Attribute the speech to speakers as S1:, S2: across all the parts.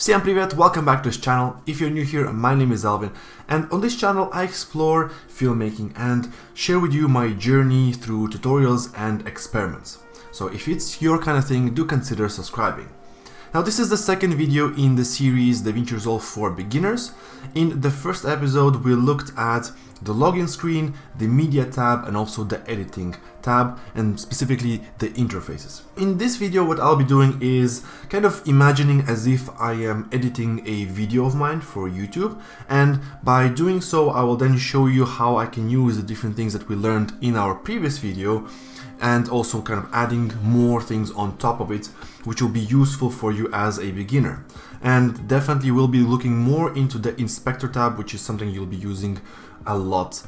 S1: Всем привет, welcome back to this channel. If you're new here, my name is Alvin, and on this channel I explore filmmaking and share with you my journey through tutorials and experiments. So if it's your kind of thing, do consider subscribing. Now this is the second video in the series Davinci Resolve for beginners. In the first episode we looked at the login screen, the media tab, and also the editing tab, and specifically the interfaces. In this video what I'll be doing is kind of imagining as if I am editing a video of mine for YouTube, and by doing so I will then show you how I can use the different things that we learned in our previous video and also kind of adding more things on top of it, which will be useful for you as a beginner. And definitely we'll be looking more into the inspector tab, which is something you'll be using a lot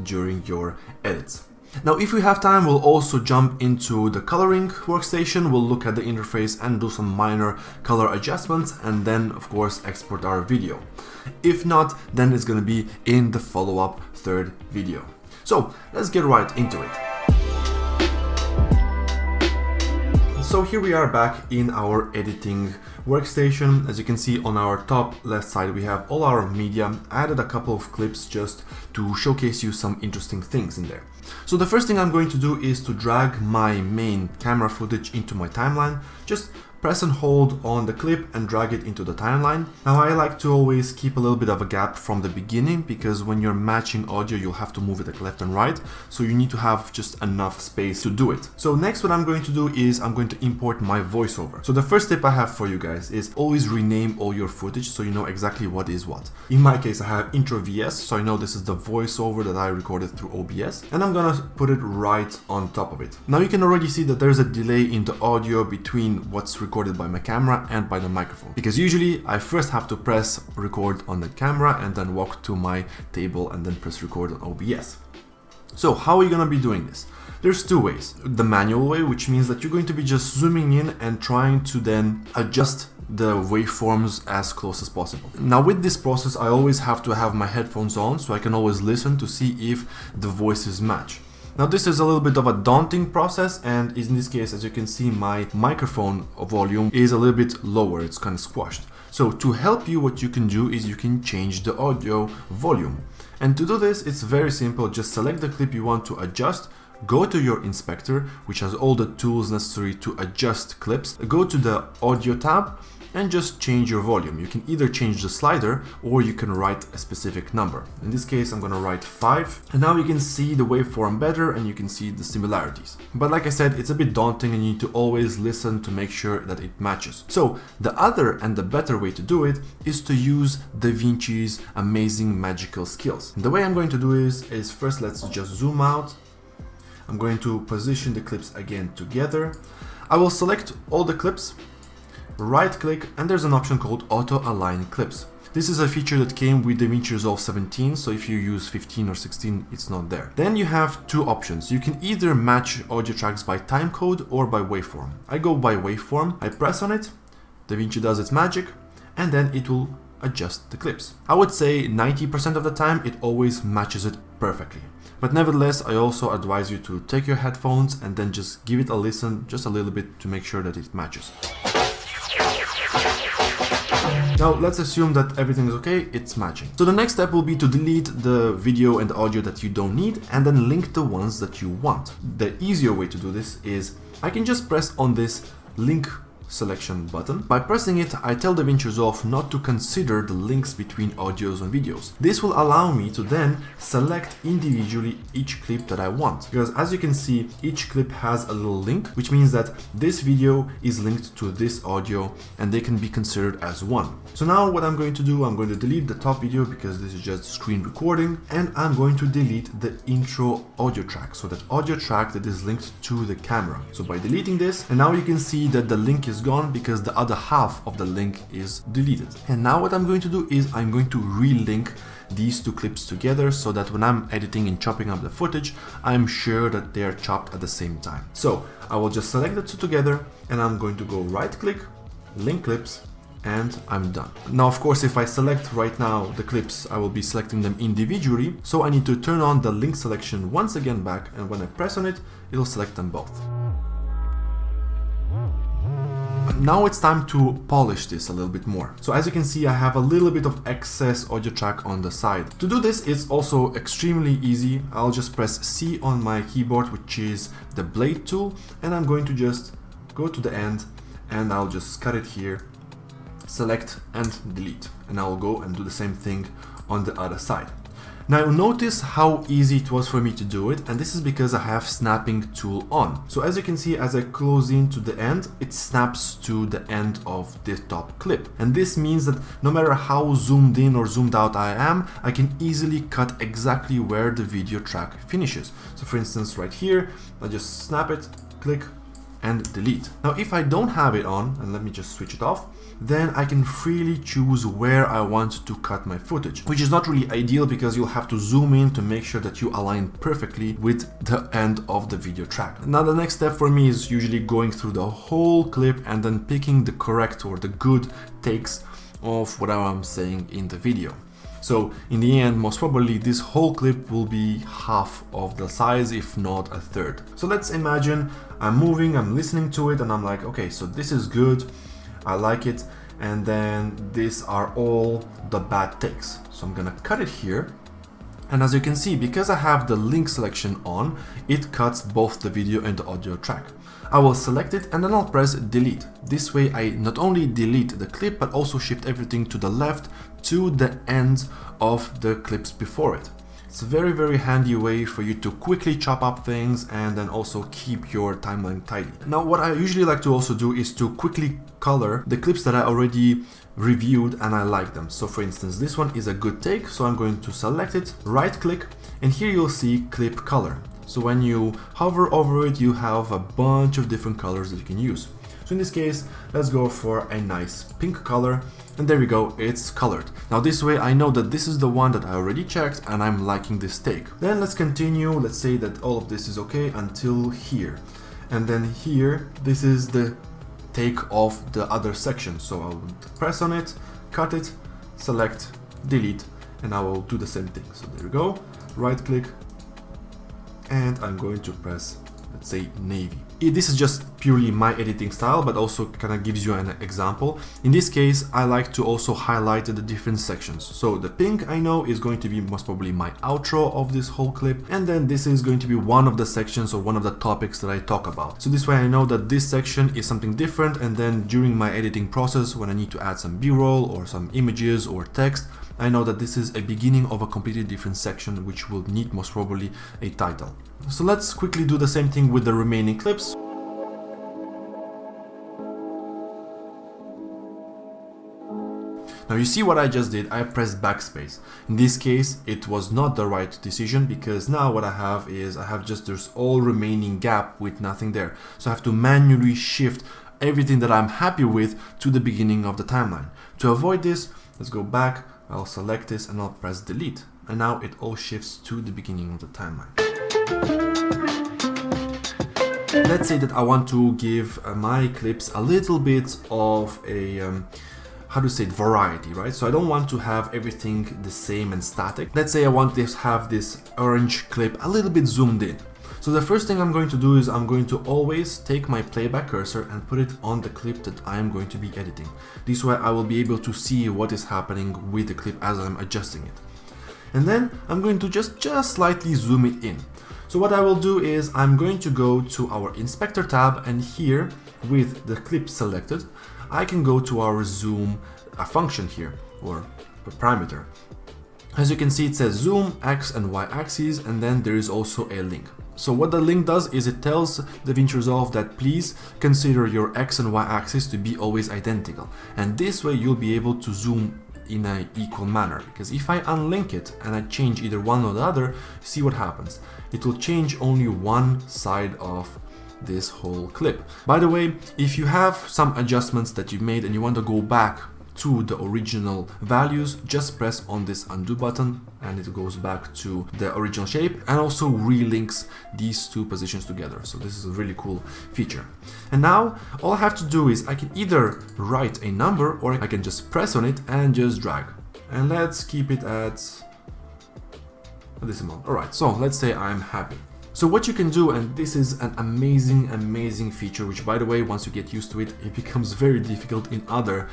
S1: during your edits. Now if we have time, we'll also jump into the coloring workstation, we'll look at the interface and do some minor color adjustments, and then of course export our video. If not, then it's gonna be in the follow-up third video. So let's get right into it. So here we are back in our editing workstation. As you can see on our top left side we have all our media. I added a couple of clips just to showcase you some interesting things in there. So the first thing I'm going to do is to drag my main camera footage into my timeline. Just press and hold on the clip and drag it into the timeline. Now I like to always keep a little bit of a gap from the beginning, because when you're matching audio you'll have to move it like left and right, so you need to have just enough space to do it. So next what I'm going to do is I'm going to import my voiceover. So the first tip I have for you guys is always rename all your footage so you know exactly what is what. In my case I have intro VS, so I know this is the voiceover that I recorded through OBS, and I'm gonna put it right on top of it. Now you can already see that there's a delay in the audio between what's recorded by my camera and by the microphone, because usually I first have to press record on the camera and then walk to my table and then press record on OBS. So how are you gonna be doing this? There's two ways. The manual way, which means that you're going to be just zooming in and trying to then adjust the waveforms as close as possible. Now with this process I always have to have my headphones on so I can always listen to see if the voices match. Now this is a little bit of a daunting process, and in this case, as you can see, my microphone volume is a little bit lower, it's kind of squashed. So to help you, what you can do is you can change the audio volume. And to do this, it's very simple. Just select the clip you want to adjust, go to your inspector, which has all the tools necessary to adjust clips, go to the audio tab, and just change your volume. You can either change the slider or you can write a specific number. In this case I'm gonna write 5, and now you can see the waveform better and you can see the similarities. But like I said, it's a bit daunting and you need to always listen to make sure that it matches. So the other and the better way to do it is to use Davinci's amazing magical skills. And the way I'm going to do is first let's just zoom out. I'm going to position the clips again together. I will select all the clips, right click, and there's an option called auto align clips. This is a feature that came with Davinci Resolve 17, so if you use 15 or 16 it's not there. Then you have two options. You can either match audio tracks by timecode or by waveform. I go by waveform, I press on it, Davinci does its magic, and then it will adjust the clips. I would say 90% of the time it always matches it perfectly. But nevertheless, I also advise you to take your headphones and then just give it a listen just a little bit to make sure that it matches. Now let's assume that everything is okay, it's matching. So the next step will be to delete the video and audio that you don't need and then link the ones that you want. The easier way to do this is I can just press on this link selection button. By pressing it, I tell Davinci Resolve not to consider the links between audios and videos. This will allow me to then select individually each clip that I want, because as you can see, each clip has a little link, which means that this video is linked to this audio and they can be considered as one. So now what I'm going to do, I'm going to delete the top video because this is just screen recording, and I'm going to delete the intro audio track, so that audio track that is linked to the camera. So by deleting this, and now you can see that the link is gone because the other half of the link is deleted. And now what I'm going to do is I'm going to relink these two clips together so that when I'm editing and chopping up the footage, I'm sure that they are chopped at the same time. So I will just select the two together and I'm going to go right click, link clips, and I'm done. Now of course if I select right now the clips, I will be selecting them individually, so I need to turn on the link selection once again back, and when I press on it, it'll select them both. now it's time to polish this a little bit more. So as you can see, I have a little bit of excess audio track on the side. To do this, it's also extremely easy. I'll just press C on my keyboard, which is the blade tool, and I'm going to just go to the end and I'll just cut it here, select and delete, and I'll go and do the same thing on the other side. Now notice how easy it was for me to do it, and this is because I have snapping tool on. So as you can see, as I close in to the end, it snaps to the end of the top clip. And this means that no matter how zoomed in or zoomed out I am, I can easily cut exactly where the video track finishes. So for instance, right here, I just snap it, click, and delete. Now if I don't have it on, and let me just switch it off, then I can freely choose where I want to cut my footage, which is not really ideal because you'll have to zoom in to make sure that you align perfectly with the end of the video track. Now the next step for me is usually going through the whole clip and then picking the correct or the good takes of what I'm saying in the video. So in the end, most probably this whole clip will be half of the size, if not a third. So let's imagine I'm moving, I'm listening to it, and I'm like, okay, so this is good, I like it, and then these are all the bad takes. So I'm gonna cut it here. And as you can see, because I have the link selection on, it cuts both the video and the audio track. I will select it and then I'll press delete. This way I not only delete the clip, but also shift everything to the left to the end of the clips before it. It's a very, very handy way for you to quickly chop up things and then also keep your timeline tidy. Now, what I usually like to also do is to quickly color the clips that I already reviewed and I like them. So for instance, this one is a good take, so I'm going to select it, right click, and here you'll see clip color. So when you hover over it, you have a bunch of different colors that you can use. So in this case, let's go for a nice pink color, and there we go, it's colored. Now this way I know that this is the one that I already checked and I'm liking this take. Then let's continue, let's say that all of this is okay until here. And then here, this is the take of the other section. So I'll press on it, cut it, select, delete, and I will do the same thing. So there we go, right click, and I'm going to press, let's say, navy. This is just purely my editing style, but also kind of gives you an example. In this case, I like to also highlight the different sections. So the pink I know is going to be most probably my outro of this whole clip. And then this is going to be one of the sections or one of the topics that I talk about. So this way I know that this section is something different. And then during my editing process, when I need to add some B-roll or some images or text, I know that this is a beginning of a completely different section, which will need most probably a title. So let's quickly do the same thing with the remaining clips. Now you see what I just did, I pressed backspace. In this case, it was not the right decision because now what I have is I have just this all remaining gap with nothing there. So I have to manually shift everything that I'm happy with to the beginning of the timeline. To avoid this, let's go back, I'll select this and I'll press delete. And now it all shifts to the beginning of the timeline. Let's say that I want to give my clips a little bit of a variety, right? So I don't want to have everything the same and static. Let's say I want to have this orange clip a little bit zoomed in. So the first thing I'm going to do is I'm going to always take my playback cursor and put it on the clip that I am going to be editing. This way I will be able to see what is happening with the clip as I'm adjusting it. And then I'm going to just slightly zoom it in. So what I will do is I'm going to go to our inspector tab, and here with the clip selected, I can go to our zoom function here, or parameter. As you can see, it says zoom, X and Y axes, and then there is also a link. So what the link does is it tells Davinci Resolve that please consider your X and Y axis to be always identical. And this way you'll be able to zoom in an equal manner, because if I unlink it and I change either one or the other, see what happens. It will change only one side of this whole clip. By the way, if you have some adjustments that you made and you want to go back to the original values, just press on this undo button and it goes back to the original shape and also relinks these two positions together. So this is a really cool feature. And now all I have to do is I can either write a number or I can just press on it and just drag. And let's keep it at this amount. All right, so let's say I'm happy. So what you can do, and this is an amazing feature, which by the way, once you get used to it, it becomes very difficult in other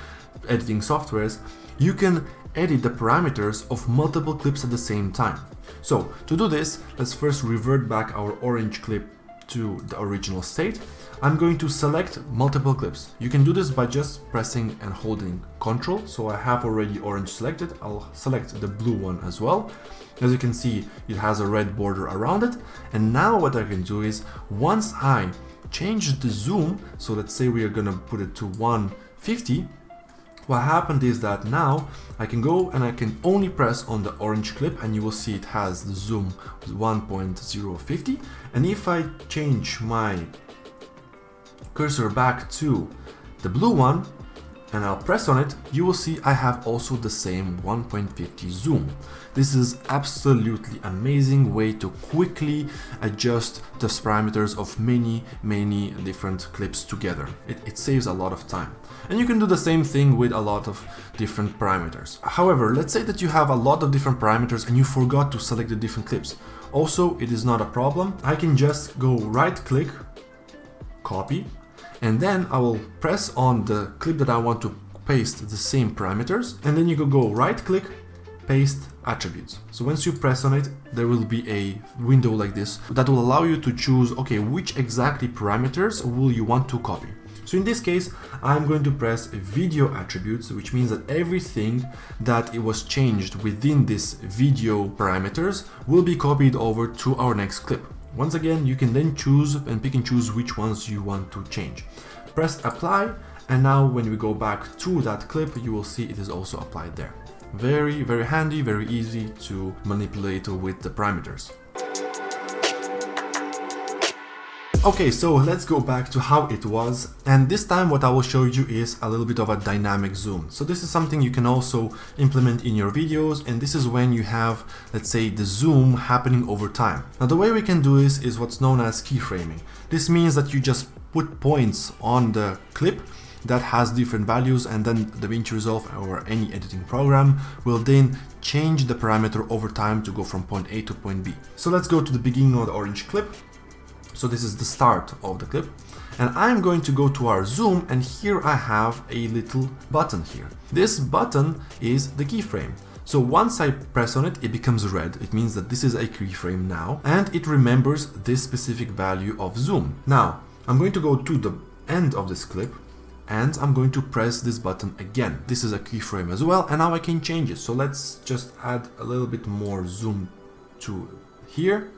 S1: editing softwares, you can edit the parameters of multiple clips at the same time. So to do this, let's first revert back our orange clip to the original state. I'm going to select multiple clips. You can do this by just pressing and holding Ctrl. So I have already orange selected. I'll select the blue one as well. As you can see, it has a red border around it. And now what I can do is, once I change the zoom, so let's say we are gonna put it to 150, what happened is that now I can go and I can only press on the orange clip, and you will see it has the zoom 1.050. And if I change my cursor back to the blue one and I'll press on it, you will see I have also the same 1.50 zoom. This is absolutely amazing way to quickly adjust the parameters of many different clips together. It saves a lot of time. And you can do the same thing with a lot of different parameters. However, let's say that you have a lot of different parameters and you forgot to select the different clips. Also, it is not a problem. I can just go right click, copy, and then I will press on the clip that I want to paste the same parameters, and then you can go right click, paste attributes. So once you press on it, there will be a window like this that will allow you to choose, okay, which exactly parameters will you want to copy. So in this case, I'm going to press video attributes, which means that everything that it was changed within this video parameters will be copied over to our next clip. Once again, you can then choose and pick and choose which ones you want to change. Press apply, and now when we go back to that clip, you will see it is also applied there. Very handy, very easy to manipulate with the parameters. Okay, so let's go back to how it was, and this time what I will show you is a little bit of a dynamic zoom. So this is something you can also implement in your videos, and this is when you have, let's say, the zoom happening over time. Now the way we can do this is what's known as keyframing. This means that you just put points on the clip that has different values, and then Davinci Resolve or any editing program will then change the parameter over time to go from point A to point B. So let's go to the beginning of the orange clip. So this is the start of the clip, and I'm going to go to our zoom, and here I have a little button here. This button is the keyframe. So once I press on it, it becomes red. It means that this is a keyframe now, and it remembers this specific value of zoom. Now, I'm going to go to the end of this clip, and I'm going to press this button again. This is a keyframe as well, and now I can change it. So let's just add a little bit more zoom to here.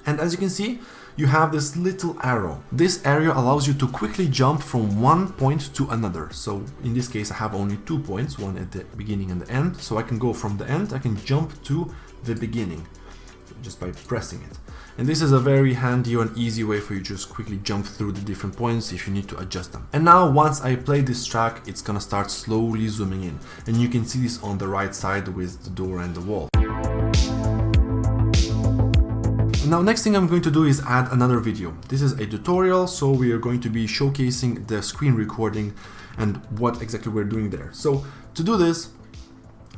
S1: And as you can see, you have this little arrow. This area allows you to quickly jump from one point to another. So in this case, I have only 2 points, one at the beginning and the end. So I can go from the end, I can jump to the beginning just by pressing it. And this is a very handy and easy way for you to just quickly jump through the different points if you need to adjust them. And now once I play this track, it's gonna start slowly zooming in. And you can see this on the right side with the door and the wall. Now next thing I'm going to do is add another video. This is a tutorial, so we are going to be showcasing the screen recording and what exactly we're doing there. So to do this,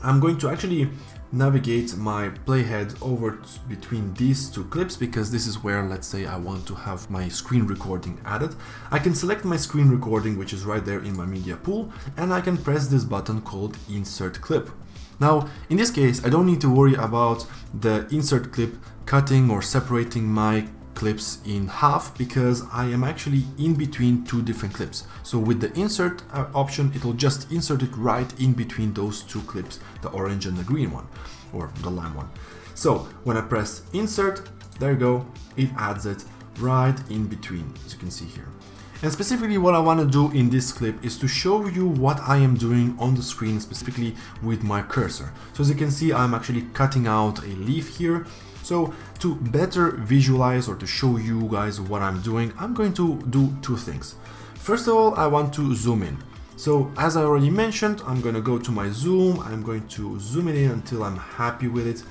S1: I'm going to actually navigate my playhead over between these two clips, because this is where, let's say, I want to have my screen recording added. I can select my screen recording, which is right there in my media pool, and I can press this button called Insert Clip. Now, in this case, I don't need to worry about the insert clip cutting or separating my clips in half, because I am actually in between two different clips. So with the insert option, it will just insert it right in between those two clips, the orange and the green one, or the lime one. So when I press insert, there you go, it adds it right in between, as you can see here. And specifically what I want to do in this clip is to show you what I am doing on the screen, specifically with my cursor. So as you can see, I'm actually cutting out a leaf here. So to better visualize or to show you guys what I'm doing, I'm going to do two things. First of all, I want to zoom in. So as I already mentioned, I'm going to go to my zoom. I'm going to zoom it in until I'm happy with it.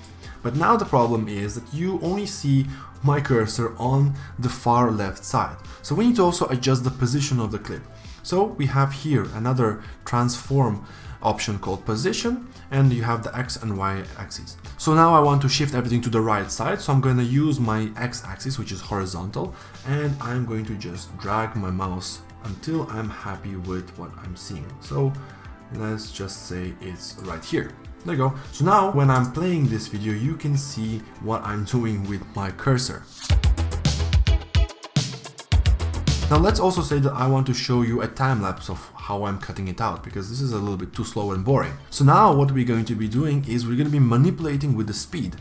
S1: But now the problem is that you only see my cursor on the far left side. So we need to also adjust the position of the clip. So we have here another transform option called position, and you have the X and Y axes. So now I want to shift everything to the right side, so I'm going to use my X axis, which is horizontal, and I'm going to just drag my mouse until I'm happy with what I'm seeing. So let's just say it's right here. There you go. So now when I'm playing this video, you can see what I'm doing with my cursor. Now let's also say that I want to show you a time lapse of how I'm cutting it out, because this is a little bit too slow and boring. So now what we're going to be doing is we're going to be manipulating with the speed.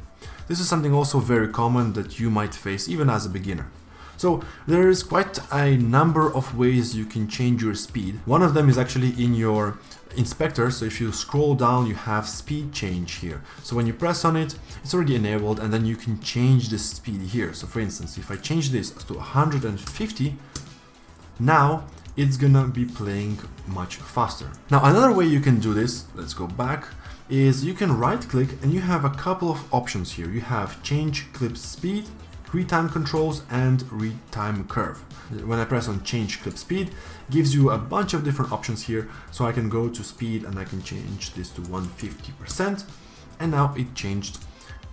S1: This is something also very common that you might face even as a beginner. So there is quite a number of ways you can change your speed. One of them is actually in your inspector. So if you scroll down, you have speed change here. So when you press on it, it's already enabled, and then you can change the speed here. So for instance, if I change this to 150, now it's gonna be playing much faster. Now another way you can do this, let's go back, is you can right click and you have a couple of options here. You have change clip speed, retime controls, and retime curve. When I press on change clip speed, gives you a bunch of different options here. So I can go to speed and I can change this to 150%, and now it changed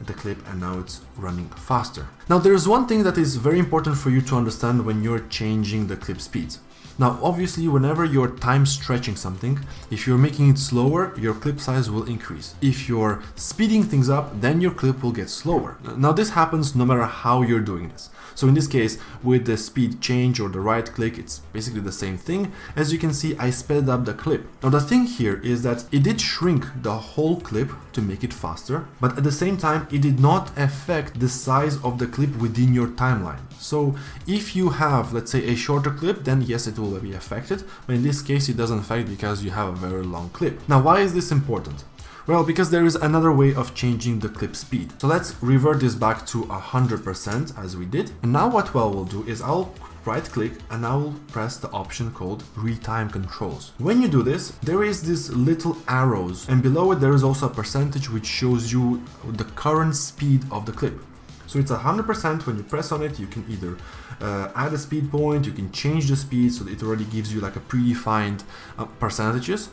S1: the clip and now it's running faster. Now there's one thing that is very important for you to understand when you're changing the clip speeds. Now obviously whenever you're time stretching something, if you're making it slower, your clip size will increase. If you're speeding things up, then your clip will get slower. Now this happens no matter how you're doing this. So in this case, with the speed change or the right click, it's basically the same thing. As you can see, I sped up the clip. Now the thing here is that it did shrink the whole clip to make it faster, but at the same time, it did not affect the size of the clip within your timeline. So if you have, let's say, a shorter clip, then yes, it will be affected. But in this case, it doesn't affect because you have a very long clip. Now, why is this important? Well, because there is another way of changing the clip speed. So let's revert this back to 100% as we did. And now what I will do is I'll right click and I will press the option called retime controls. When you do this, there is this little arrows, and below it there is also a percentage which shows you the current speed of the clip. So it's 100%. When you press on it, you can either add a speed point, you can change the speed, so that it already gives you like a predefined percentages.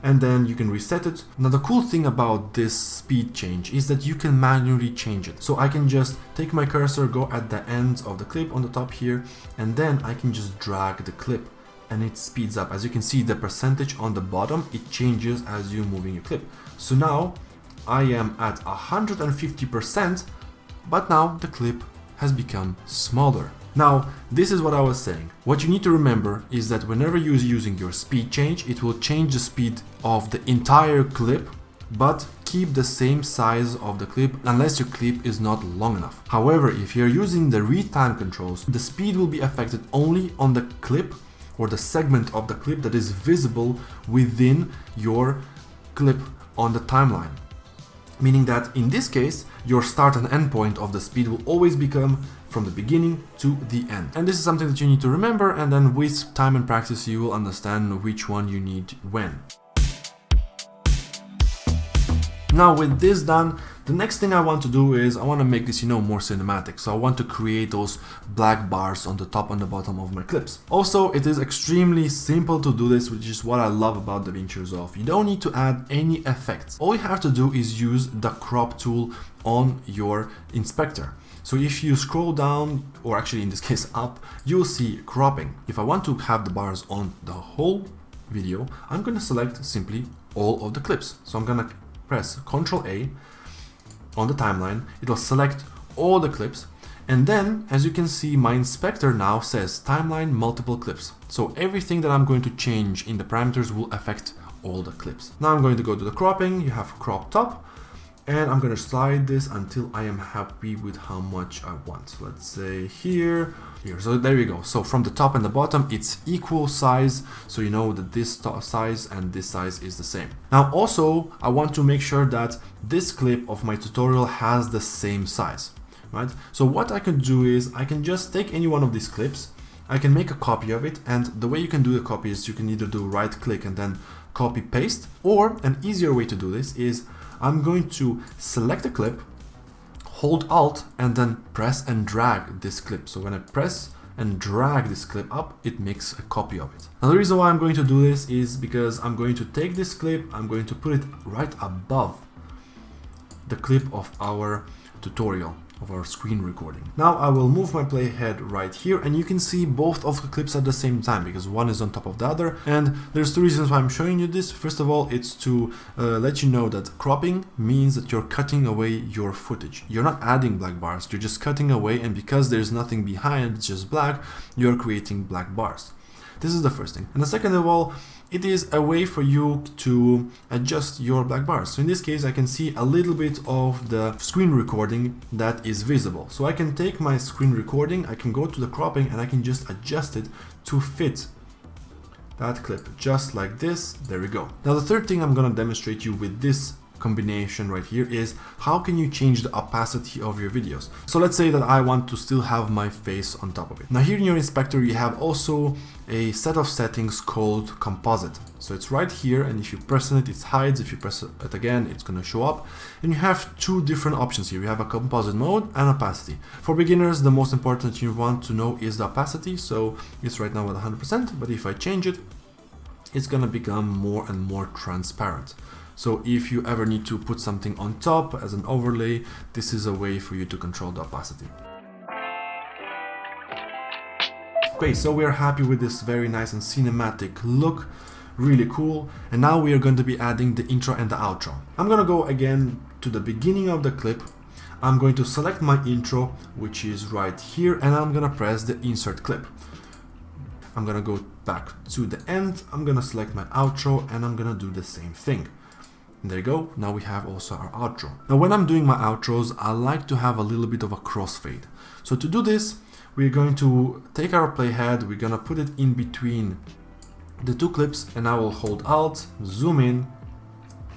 S1: And then you can reset it. Now the cool thing about this speed change is that you can manually change it. So I can just take my cursor, go at the ends of the clip on the top here, and then I can just drag the clip and it speeds up. As you can see, the percentage on the bottom, it changes as you're moving your clip. So now I am at 150%, but now the clip has become smaller. Now, this is what I was saying. What you need to remember is that whenever you're using your speed change, it will change the speed of the entire clip, but keep the same size of the clip unless your clip is not long enough. However, if you're using the retime controls, the speed will be affected only on the clip or the segment of the clip that is visible within your clip on the timeline. Meaning that in this case, your start and end point of the speed will always become from the beginning to the end. And this is something that you need to remember, and then with time and practice you will understand which one you need when. Now with this done, the next thing I want to do is I want to make this, more cinematic. So I want to create those black bars on the top and the bottom of my clips. Also, it is extremely simple to do this, which is what I love about Davinci Resolve. You don't need to add any effects. All you have to do is use the crop tool on your inspector. So if you scroll down, or actually in this case up, you'll see cropping. If I want to have the bars on the whole video, I'm going to select simply all of the clips. So I'm going to press Ctrl A on the timeline. It will select all the clips. And then, as you can see, my inspector now says timeline multiple clips. So everything that I'm going to change in the parameters will affect all the clips. Now I'm going to go to the cropping. You have crop top. And I'm going to slide this until I am happy with how much I want. So let's say here. So there you go. So from the top and the bottom, it's equal size. So you know that this size and this size is the same. Now also, I want to make sure that this clip of my tutorial has the same size, right? So what I can do is I can just take any one of these clips. I can make a copy of it. And the way you can do the copy is you can either do right click and then copy paste, or an easier way to do this is I'm going to select a clip, hold Alt, and then press and drag this clip. So when I press and drag this clip up, it makes a copy of it. Now the reason why I'm going to do this is because I'm going to take this clip, I'm going to put it right above the clip of our tutorial, of our screen recording. Now I will move my playhead right here, and you can see both of the clips at the same time because one is on top of the other. And there's two reasons why I'm showing you this. First of all, it's to let you know that cropping means that you're cutting away your footage. You're not adding black bars, you're just cutting away, and because there's nothing behind, it's just black, you're creating black bars. This is the first thing. And the second of all, it is a way for you to adjust your black bars. So in this case, I can see a little bit of the screen recording that is visible. So I can take my screen recording, I can go to the cropping, and I can just adjust it to fit that clip, just like this. There we go. Now the third thing I'm going to demonstrate you with this combination right here is how can you change the opacity of your videos. So let's say that I want to still have my face on top of it. Now here in your inspector you have also a set of settings called composite. So it's right here, and if you press on it, it hides. If you press it again, it's going to show up. And you have two different options here. You have a composite mode and opacity. For beginners, the most important you want to know is the opacity. So it's right now at 100%, but if I change it, it's going to become more and more transparent. So if you ever need to put something on top as an overlay, this is a way for you to control the opacity. Okay, so we are happy with this very nice and cinematic look, really cool. And now we are going to be adding the intro and the outro. I'm going to go again to the beginning of the clip. I'm going to select my intro, which is right here, and I'm going to press the insert clip. I'm going to go back to the end. I'm going to select my outro, and I'm going to do the same thing. There you go. Now we have also our outro. Now when I'm doing my outros, I like to have a little bit of a crossfade. So to do this, we're going to take our playhead, we're going to put it in between the two clips, and I will hold Alt, zoom in,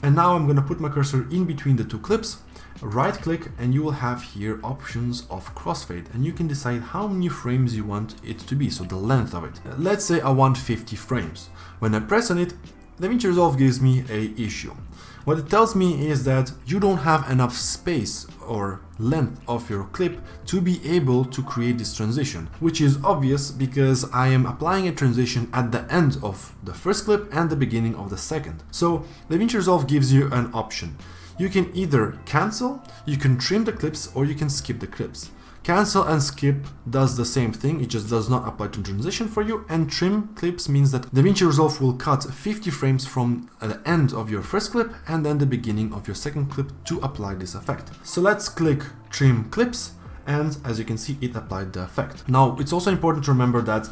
S1: and now I'm going to put my cursor in between the two clips, right click, and you will have here options of crossfade, and you can decide how many frames you want it to be, so the length of it. Let's say I want 50 frames. When I press on it, Davinci Resolve gives me an issue. What it tells me is that you don't have enough space or length of your clip to be able to create this transition, which is obvious because I am applying a transition at the end of the first clip and the beginning of the second. So Davinci Resolve gives you an option. You can either cancel, you can trim the clips, or you can skip the clips. Cancel and skip does the same thing, it just does not apply to transition for you, and trim clips means that Davinci Resolve will cut 50 frames from the end of your first clip and then the beginning of your second clip to apply this effect. So let's click trim clips, and as you can see, it applied the effect. Now it's also important to remember that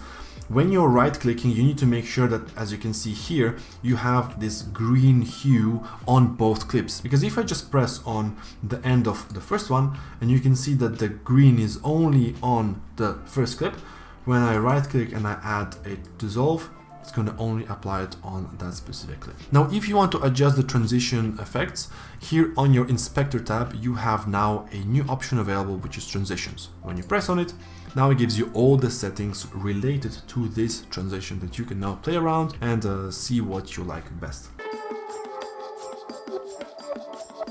S1: when you're right clicking, you need to make sure that, as you can see here, you have this green hue on both clips. Because if I just press on the end of the first one, and you can see that the green is only on the first clip, when I right click and I add a dissolve, it's going to only apply it on that specific clip. Now, if you want to adjust the transition effects, here on your inspector tab, you have now a new option available, which is transitions. When you press on it, now it gives you all the settings related to this transition that you can now play around and see what you like best.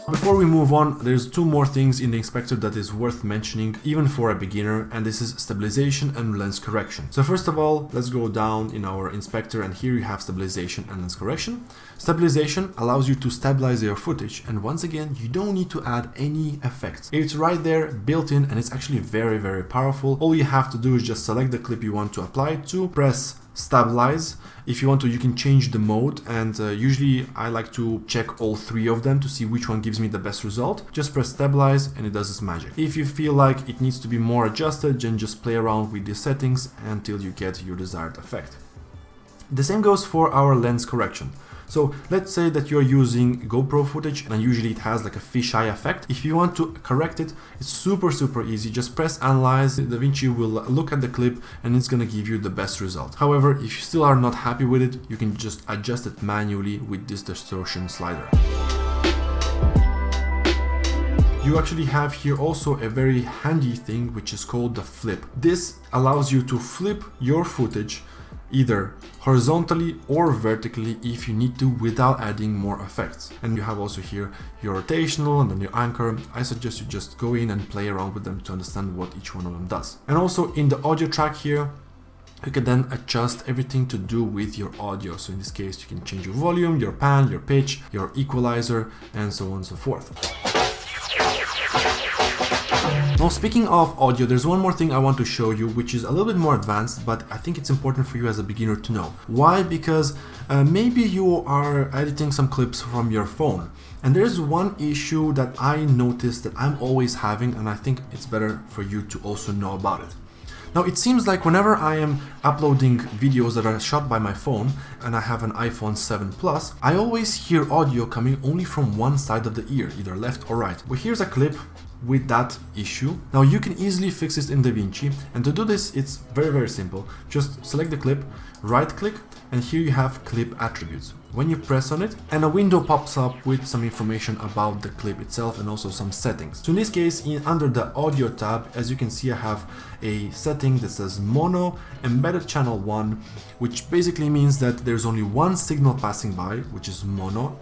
S1: Before we move on, there's two more things in the inspector that is worth mentioning, even for a beginner, and this is stabilization and lens correction. So first of all, let's go down in our inspector, and here you have stabilization and lens correction. Stabilization allows you to stabilize your footage, and once again, you don't need to add any effects. It's right there, built in, and it's actually very, very powerful. All you have to do is just select the clip you want to apply it to, press stabilize. If you want to, you can change the mode, and usually I like to check all three of them to see which one gives me the best result. Just press stabilize and it does its magic. If you feel like it needs to be more adjusted, then just play around with the settings until you get your desired effect. The same goes for our lens correction. So let's say that you're using GoPro footage, and usually it has like a fisheye effect. If you want to correct it, it's super easy. Just press analyze, Davinci will look at the clip and it's gonna give you the best result. However, if you still are not happy with it, you can just adjust it manually with this distortion slider. You actually have here also a very handy thing, which is called the flip. This allows you to flip your footage either horizontally or vertically if you need to without adding more effects. And you have also here your rotational and then your anchor. I suggest you just go in and play around with them to understand what each one of them does. And also in the audio track here, you can then adjust everything to do with your audio. So in this case, you can change your volume, your pan, your pitch, your equalizer, and so on and so forth. Now, speaking of audio, there's one more thing I want to show you, which is a little bit more advanced, but I think it's important for you as a beginner to know. Why? Because maybe you are editing some clips from your phone, and there's one issue that I noticed that I'm always having, and I think it's better for you to also know about it. Now, it seems like whenever I am uploading videos that are shot by my phone, and I have an iPhone 7 Plus, I always hear audio coming only from one side of the ear, either left or right. Well, here's a clip with that issue. Now, you can easily fix this in Davinci, and to do this, it's very simple. Just select the clip, right click, and here you have clip attributes. When you press on it, and a window pops up with some information about the clip itself and also some settings. So in this case, under the audio tab, as you can see, I have a setting that says mono embedded channel 1, which basically means that there's only one signal passing by, which is mono,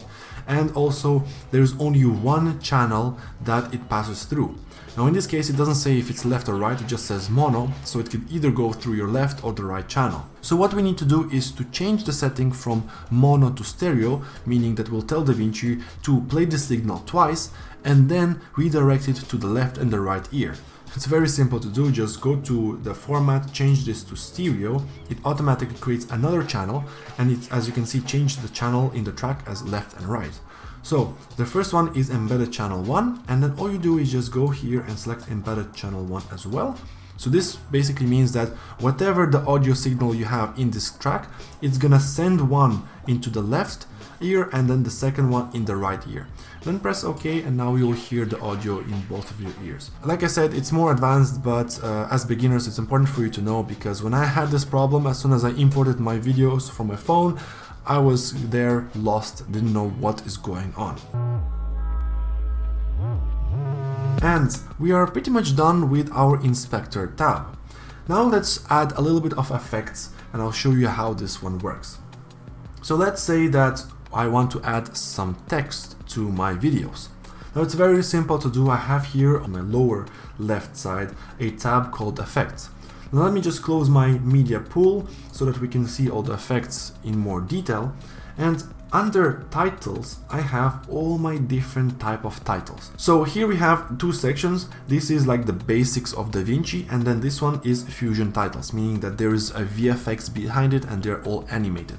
S1: and also there's only one channel that it passes through. Now in this case, it doesn't say if it's left or right, it just says mono, so it could either go through your left or the right channel. So what we need to do is to change the setting from mono to stereo, meaning that we'll tell Davinci to play the signal twice and then redirect it to the left and the right ear. It's very simple to do. Just go to the format, change this to stereo, it automatically creates another channel, and it, as you can see, changed the channel in the track as left and right. So the first one is embedded channel 1, and then all you do is just go here and select embedded channel 1 as well. So this basically means that whatever the audio signal you have in this track, it's gonna send one into the left ear and then the second one in the right ear. Then press OK, and now you'll hear the audio in both of your ears. Like I said, it's more advanced, but as beginners, it's important for you to know, because when I had this problem, as soon as I imported my videos from my phone, I was there lost, didn't know what is going on. And we are pretty much done with our inspector tab. Now let's add a little bit of effects, and I'll show you how this one works. So let's say that I want to add some text to my videos. Now it's very simple to do. I have here on my lower left side a tab called effects. Now let me just close my media pool so that we can see all the effects in more detail. And under titles, I have all my different type of titles. So here we have two sections. This is like the basics of Davinci, and then this one is Fusion titles, meaning that there is a VFX behind it and they're all animated.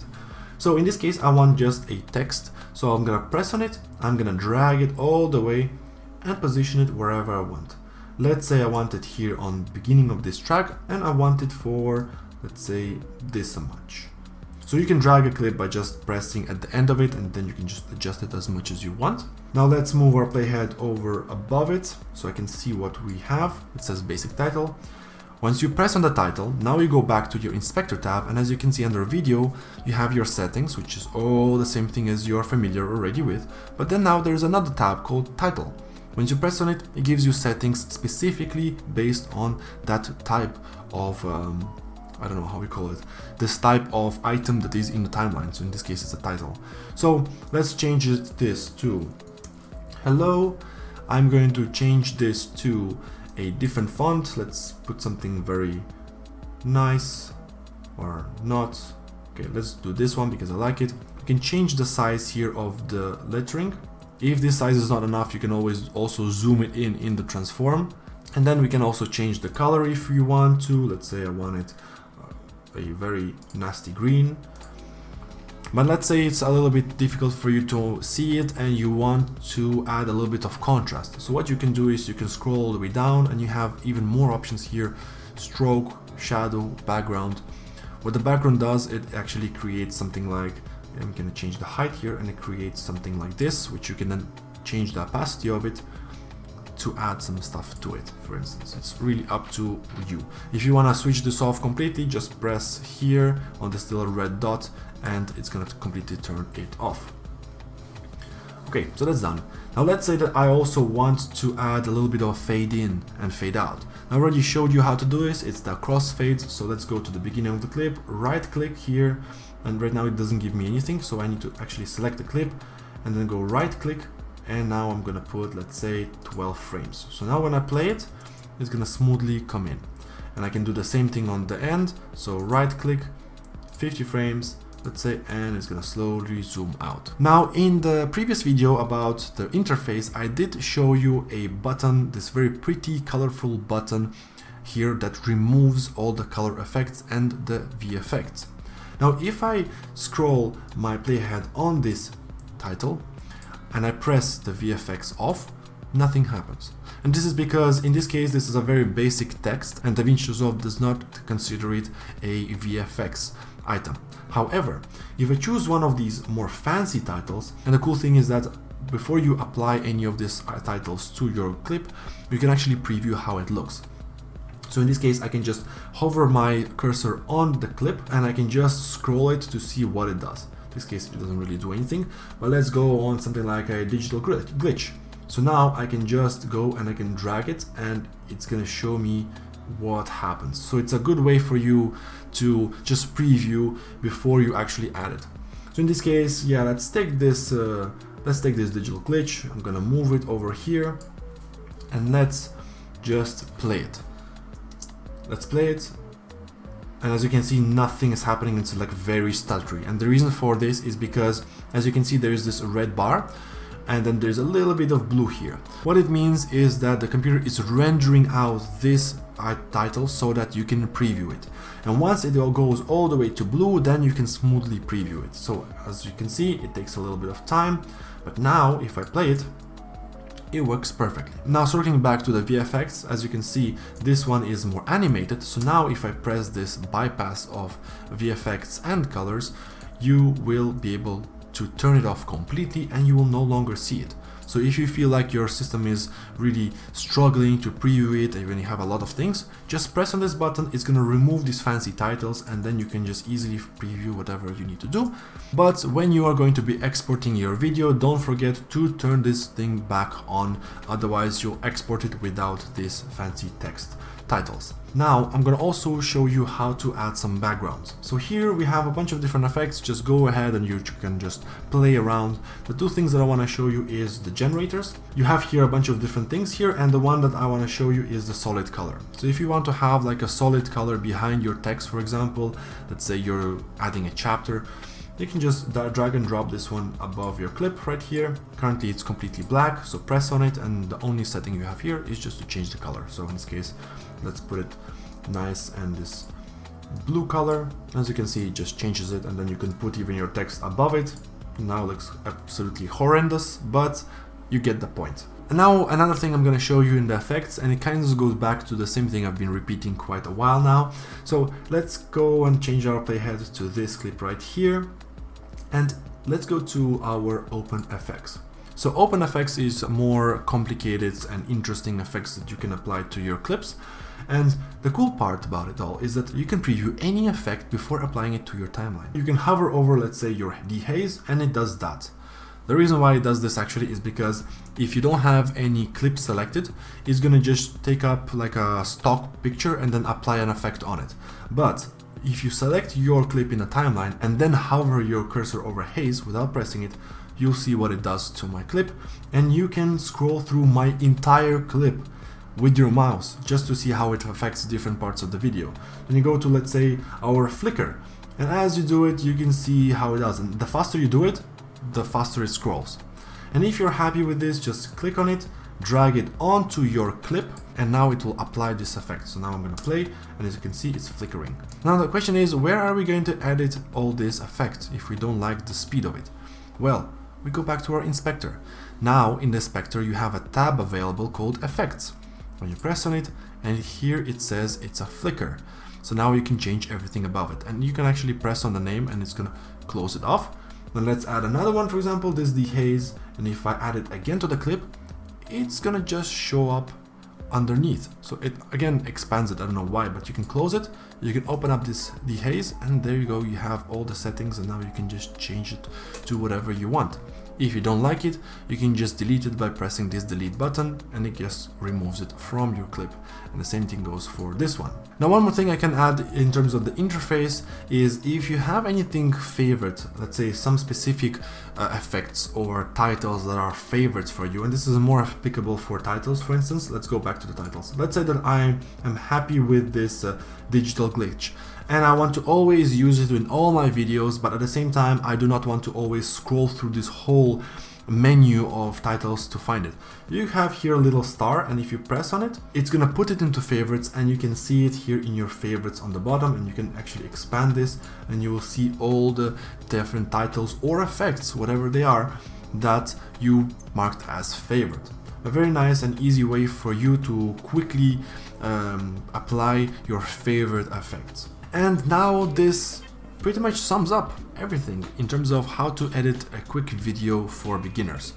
S1: So in this case, I want just a text. So I'm gonna press on it, I'm gonna drag it all the way and position it wherever I want. Let's say I want it here on the beginning of this track, and I want it for, let's say, this much. So you can drag a clip by just pressing at the end of it, and then you can just adjust it as much as you want. Now let's move our playhead over above it so I can see what we have. It says basic title. Once you press on the title, now you go back to your inspector tab, and as you can see under video, you have your settings, which is all the same thing as you're familiar already with. But then now there's another tab called title. Once you press on it, it gives you settings specifically based on that type of I don't know how we call it, this type of item that is in the timeline. So in this case, it's a title. So let's change this to hello. I'm going to change this to a different font. Let's put something very nice or not. Okay, let's do this one because I like it. You can change the size here of the lettering. If this size is not enough, you can always also zoom it in the transform. And then we can also change the color if you want to. Let's say I want it a very nasty green. But let's say it's a little bit difficult for you to see it and you want to add a little bit of contrast. So what you can do is you can scroll all the way down and you have even more options here. Stroke, shadow, background. What the background does, it actually creates something like, I'm going to change the height here, and it creates something like this, which you can then change the opacity of it to add some stuff to it, for instance. It's really up to you. If you want to switch this off completely, just press here on this little red dot and it's going to completely turn it off. Okay, so that's done. Now let's say that I also want to add a little bit of fade in and fade out. I already showed you how to do this. It's the crossfade. So let's go to the beginning of the clip, right click here, and right now it doesn't give me anything, so I need to actually select the clip and then go right click, and now I'm gonna put, let's say, 12 frames. So now when I play it, it's gonna smoothly come in. And I can do the same thing on the end, so right click, 50 frames, let's say, and it's gonna slowly zoom out. Now in the previous video about the interface, I did show you a button, this very pretty colorful button here that removes all the color effects and the VFX. Now if I scroll my playhead on this title and I press the VFX off, nothing happens. And this is because in this case this is a very basic text and Davinci Resolve does not consider it a VFX item. However, if I choose one of these more fancy titles, and the cool thing is that before you apply any of these titles to your clip, you can actually preview how it looks. So in this case, I can just hover my cursor on the clip and I can just scroll it to see what it does. In this case, it doesn't really do anything, but let's go on something like a digital glitch. So now I can just go and I can drag it and it's gonna show me what happens. So it's a good way for you to just preview before you actually add it. So in this case, yeah, let's take this digital glitch. I'm gonna move it over here and let's just play it. Let's play it, and as you can see, nothing is happening. It's like very stuttery, and the reason for this is because, as you can see, there is this red bar and then there's a little bit of blue here. What it means is that the computer is rendering out this title so that you can preview it, and once it all goes all the way to blue, then you can smoothly preview it. So as you can see, it takes a little bit of time, but now if I play it, it works perfectly. Now circling back to the VFX, as you can see, this one is more animated. So now if I press this bypass of VFX and colors, you will be able to turn it off completely and you will no longer see it. So if you feel like your system is really struggling to preview it and when you have a lot of things, just press on this button. It's going to remove these fancy titles and then you can just easily preview whatever you need to do. But when you are going to be exporting your video, don't forget to turn this thing back on, otherwise you'll export it without these fancy text titles. Now I'm going to also show you how to add some backgrounds. So here we have a bunch of different effects. Just go ahead and you can just play around. The two things that I want to show you is the generators. You have here a bunch of different things here, and the one that I want to show you is the solid color. So if you want to have like a solid color behind your text, for example, let's say you're adding a chapter, you can just drag and drop this one above your clip right here. Currently it's completely black, so press on it and the only setting you have here is just to change the color. So in this case, let's put it nice and this blue color. As you can see, it just changes it, and then you can put even your text above it. Now it looks absolutely horrendous, but you get the point. And now another thing I'm going to show you in the effects, and it kind of goes back to the same thing I've been repeating quite a while now. So let's go and change our playhead to this clip right here. And let's go to our OpenFX. So OpenFX is more complicated and interesting effects that you can apply to your clips. And the cool part about it all is that you can preview any effect before applying it to your timeline. You can hover over, let's say, your dehaze, and it does that. The reason why it does this actually is because if you don't have any clip selected, it's gonna just take up like a stock picture and then apply an effect on it. But if you select your clip in a timeline and then hover your cursor over haze without pressing it, you'll see what it does to my clip, and you can scroll through my entire clip with your mouse just to see how it affects different parts of the video. Then you go to, let's say, our flicker, and as you do it, you can see how it does, and the faster you do it, the faster it scrolls. And if you're happy with this, just click on it, drag it onto your clip, and now it will apply this effect. So now I'm going to play, and as you can see, it's flickering. Now the question is, where are we going to edit all this effect if we don't like the speed of it? Well, we go back to our inspector. Now in the inspector you have a tab available called Effects. When you press on it, and here it says it's a flicker. So now you can change everything above it, and you can actually press on the name and it's going to close it off. Then let's add another one, for example, this dehaze, and if I add it again to the clip, it's gonna just show up underneath. So it again expands it, I don't know why, but you can close it, you can open up this dehaze, and there you go, you have all the settings, and now you can just change it to whatever you want. If you don't like it, you can just delete it by pressing this delete button, and it just removes it from your clip. And the same thing goes for this one. Now, one more thing I can add in terms of the interface is if you have anything favorite, let's say some specific effects or titles that are favorites for you, and this is more applicable for titles. For instance, let's go back to the titles. Let's say that I am happy with this digital glitch, and I want to always use it in all my videos, but at the same time I do not want to always scroll through this whole menu of titles to find it. You have here a little star, and if you press on it, it's gonna put it into favorites, and you can see it here in your favorites on the bottom, and you can actually expand this and you will see all the different titles or effects, whatever they are, that you marked as favorite. A very nice and easy way for you to quickly apply your favorite effects. And now this pretty much sums up everything in terms of how to edit a quick video for beginners.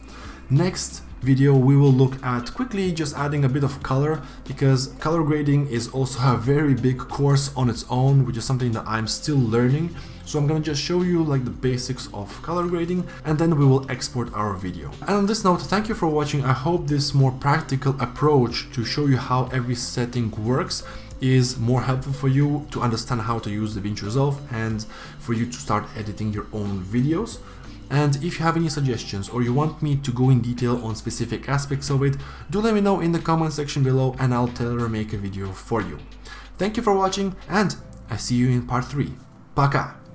S1: Next video we will look at quickly just adding a bit of color, because color grading is also a very big course on its own, which is something that I'm still learning. So I'm gonna just show you like the basics of color grading, and then we will export our video. And on this note, thank you for watching. I hope this more practical approach to show you how every setting works is more helpful for you to understand how to use Davinci Resolve and for you to start editing your own videos. And if you have any suggestions or you want me to go in detail on specific aspects of it, do let me know in the comment section below, and I'll tailor make a video for you. Thank you for watching, and I see you in part 3. Пока!